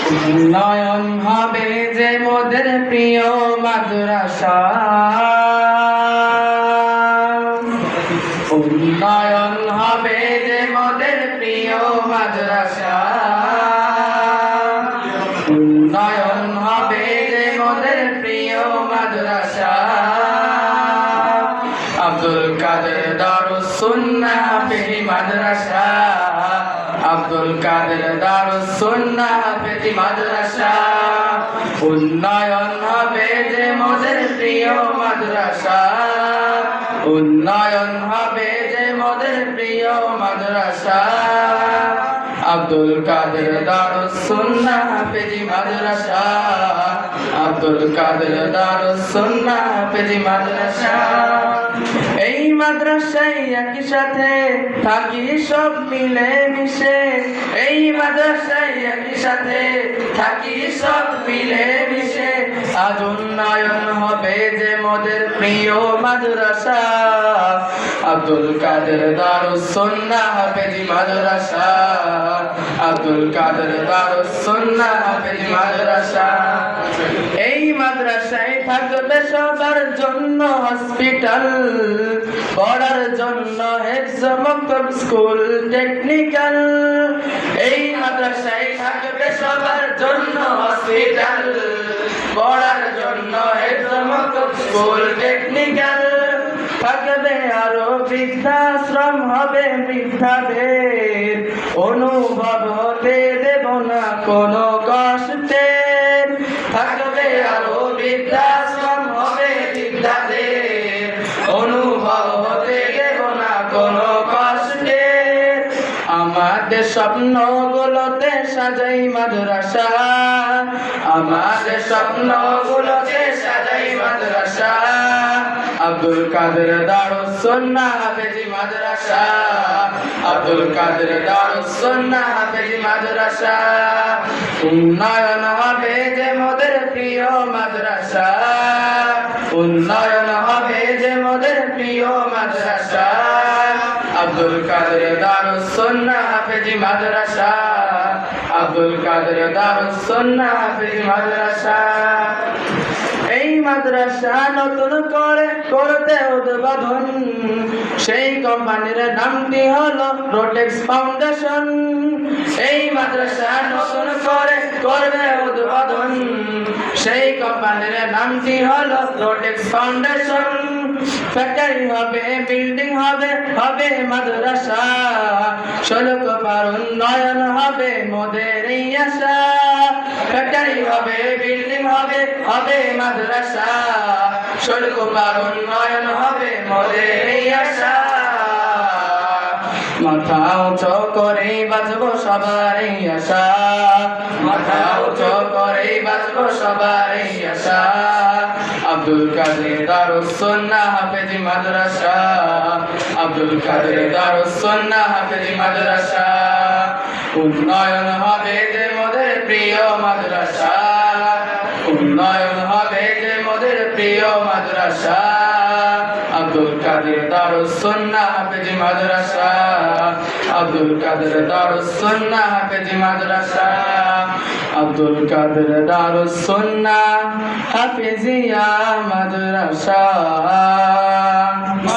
উন্নয়ন হবে যে মোদের প্রিয় মাদ্রাসা, উন্নয়ন হবে যে মোদের প্রিয় মাদ্রাসা, উন্নয়ন হবে যে মোদের প্রিয় মাদ্রাসা। আব্দুল কাদের দারুস সুন্নাহ হাফেজি মাদ্রাসা, আব্দুল কাদের দারুস সুন্নাহ হাফেজি মাদ্রাসা। উন্নয়ন হবে যে মোদের প্রিয় মাদ্রাসা, উন্নয়ন হবে যে মোদের প্রিয় মাদ্রাসা। আব্দুল কাদের দারুস সুন্নাহ হাফেজি মাদ্রাসা, আব্দুল কাদের দারুস সুন্নাহ হাফেজি মাদ্রাসা। এই মাদ্রাসায় একই সাথে থাকি সব মিলে মিশে, এই মাদ্রাসায় একই সাথে থাকি সব মিলে মিশে। আজ উন্নয়ন হবে যে মোদের প্রিয় মাদ্রাসা, আব্দুল কাদের দারুস সুন্নাহ হাফেজি মাদ্রাসা, আব্দুল কাদের দারুস সুন্নাহ হাফেজি মাদ্রাসা। এই মাদ্রাসায় থাকবে সবার জন্য হসপিটাল, পড়ার জন্য হেফজ মক্তব স্কুল টেকনিক্যাল। এই মাদ্রাসায় থাকবে সবার জন্য হসপিটাল, পড়ার জন্য হেফজ মক্তব স্কুল টেকনিক্যাল। থাকবে আরো বৃদ্ধাশ্রম, হবে বৃদ্ধাদের অনুভব হতে দেব না কোনো কষ্টের। থাকবে আরো বৃদ্ধাশ্রম, হবে বৃদ্ধাদের অনুভব হতে দেব না কোনো কষ্টের। আমাদের স্বপ্নগুলোতে সাজাই মাদ্রাসা, আমাদের স্বপ্নগুলোতে সাজাই মাদ্রাসা। আব্দুল কাদের দারুস সুন্নাহ হাফেজি মাদ্রাসা, আব্দুল কাদের দারুস সুন্নাহ হাফেজি মাদ্রাসা। উন্নয়ন হবে যে মোদের প্রিয় মাদ্রাসা, উন্নয়ন হবে যে মোদের প্রিয় মাদ্রাসা। আব্দুল কাদের দারুস সুন্নাহ হাফেজি মাদ্রাসা, আব্দুল কাদের দারুস সুন্নাহ হাফেজি মাদ্রাসা। এই মাদ্রাসা নতুন করে করতে উদ্বোধন, সেই কোম্পানির নামটি হলো রোটেক্স ফাউন্ডেশন। এই মাদ্রাসা নতুন করে করবে উদ্বোধন, সেই কোম্পানির নামটি হলো রোটেক্স ফাউন্ডেশন। ফ্যাক্টরি হবে, বিল্ডিং হবে, হবে মাদ্রাসা, সড়ক পার উন্নয়ন হবে মোদের এই আশা। ফ্যাক্টরি হবে, বিল্ডিং হবে, হবে মাদ্রাসা, সড়ক পার উন্নয়ন হবে মোদের এই আশা। মাথা উঁচু করে বাঁচবো সবার এই আশা, মাথা উঁচু করে বাঁচবো সবার এই আশা। আব্দুল কাদের দারুস সুন্নাহ হাফেজি মাদ্রাসা, আব্দুল কাদের দারুস সুন্নাহ হাফেজি মাদ্রাসা। উন্নয়ন হবে যে মোদের প্রিয় মাদ্রাসা, উন্নয়ন হবে যে মোদের প্রিয় মাদ্রাসা। আব্দুল কাদের দারুস সুন্নাহ হাফেজি মাদ্রাসা, আব্দুল কাদের দারুস সুন্নাহ হাফেজি মাদ্রাসা, আব্দুল কাদের দারুস সুন্নাহ হাফেজিয়া মাদ্রাসা।